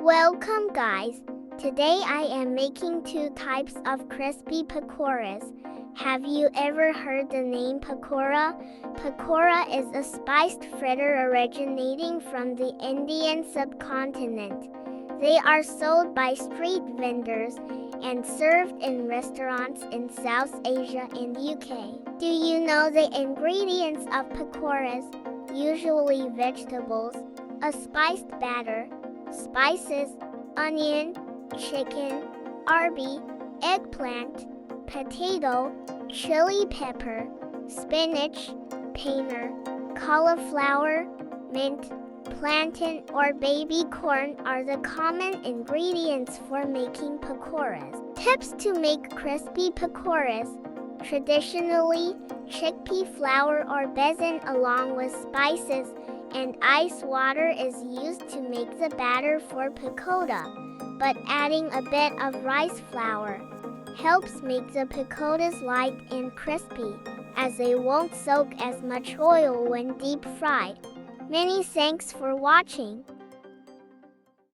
Welcome guys! Today I am making two types of crispy pakoras. Have you ever heard the name pakora? Pakora is a spiced fritter originating from the Indian subcontinent. They are sold by street vendors and served in restaurants in South Asia and UK. Do you know the ingredients of pakoras? Usually vegetables, a spiced batter, spices, onion, chicken, arby, eggplant, potato, chili pepper, spinach, paneer, cauliflower, mint, plantain or baby corn are the common ingredients for making pakoras. Tips to make crispy pakoras. Traditionally, chickpea flour or besan along with spices and ice water is used to make the batter for pakoda, but adding a bit of rice flour helps make the pakodas light and crispy, as they won't soak as much oil when deep fried. Many thanks for watching.